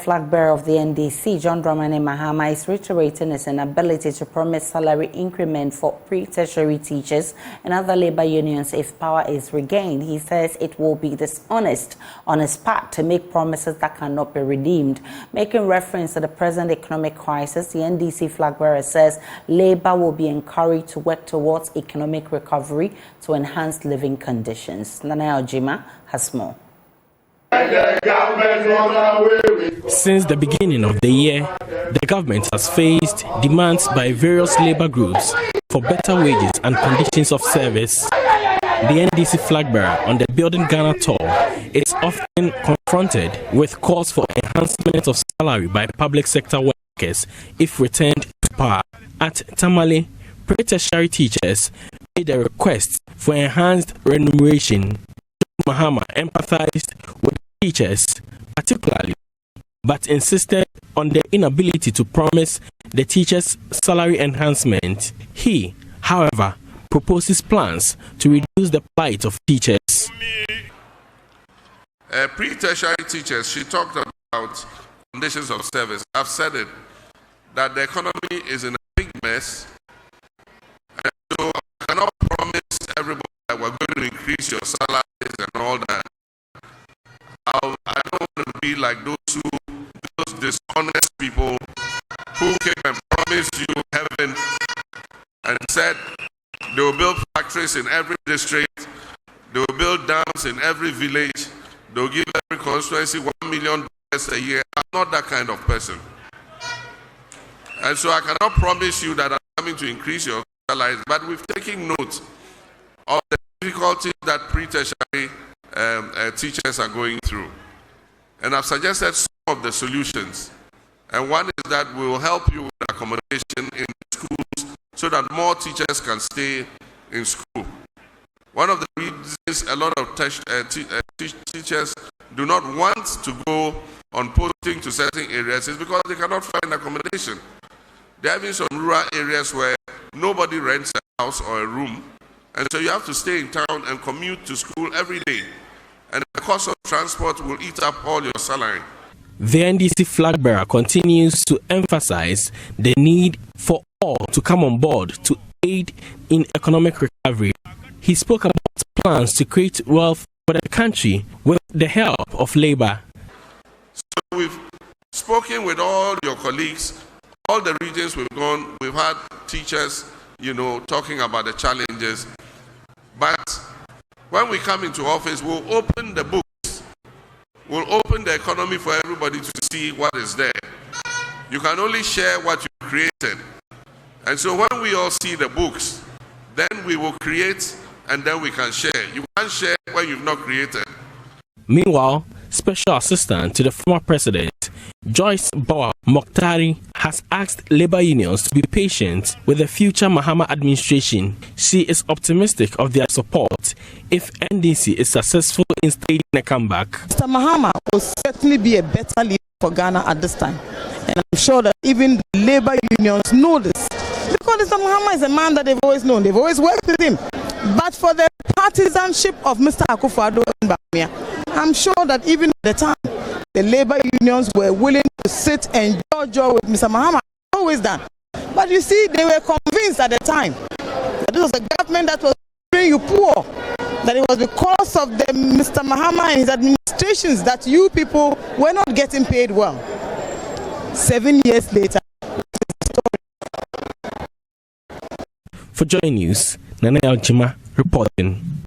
flag bearer of the NDC, John Dramani Mahama, is reiterating his inability to promise salary increment for pre-tertiary teachers and other labor unions if power is regained. He says it will be dishonest on his part to make promises that cannot be redeemed. Making reference to the present economic crisis, the NDC flag bearer says labor will be encouraged to work towards economic recovery to enhance living conditions. Nana Ojima has more. Since the beginning of the year, the government has faced demands by various labor groups for better wages and conditions of service. The NDC flag bearer on the Building Ghana tour is often confronted with calls for enhancement of salary by public sector workers if returned to power. At Tamale, pre-tertiary teachers made a request for enhanced remuneration. Mahama empathized with teachers particularly, but insisted on their inability to promise the teachers salary enhancement. He, however, proposes plans to reduce the plight of teachers. Pre-tertiary teachers, she talked about conditions of service. I've said it, that the economy is in a big mess, and so I cannot promise everybody that we're going to increase your salaries and all that. I don't want to be like those dishonest people who came and promised you heaven and said they will build factories in every district, they will build dams in every village, they will give every constituency $1 million a year. I'm not that kind of person. And so I cannot promise you that I'm coming to increase your salaries, but we've taken note of the difficulties that pre-tertiary teachers are going through. And I've suggested some of the solutions. And one is that we will help you with accommodation in schools so that more teachers can stay in school. One of the reasons a lot of teachers do not want to go on posting to certain areas is because they cannot find accommodation. There have been some rural areas where nobody rents a house or a room, and so you have to stay in town and commute to school every day. And the cost of transport will eat up all your salary. The NDC flag bearer continues to emphasize the need for all to come on board to aid in economic recovery. He spoke about plans to create wealth for the country with the help of labor. So we've spoken with all your colleagues, all the regions we've gone, we've had teachers, talking about the challenges. But when we come into office, we'll open the books. We'll open the economy for everybody to see what is there. You can only share what you created. And so when we all see the books, then we will create and then we can share. You can't share what you've not created. Meanwhile, Special Assistant to the former President, Joyce Boa Mokhtari, has asked labor unions to be patient with the future Mahama administration. She is optimistic of their support if NDC is successful in staging a comeback. Mr. Mahama will certainly be a better leader for Ghana at this time. And I'm sure that even the labor unions know this. Because Mr. Mahama is a man that they've always known. They've always worked with him. But for the partisanship of Mr. Akufo-Addo and Bawumia, I'm sure that even at the time, the labor unions were willing to sit and jaw with Mr. Mahama. Always done. But you see, they were convinced at the time that this was a government that was making you poor. That it was because of the Mr. Mahama and his administrations that you people were not getting paid well. 7 years later. For Joy News, Nana Ojima reporting.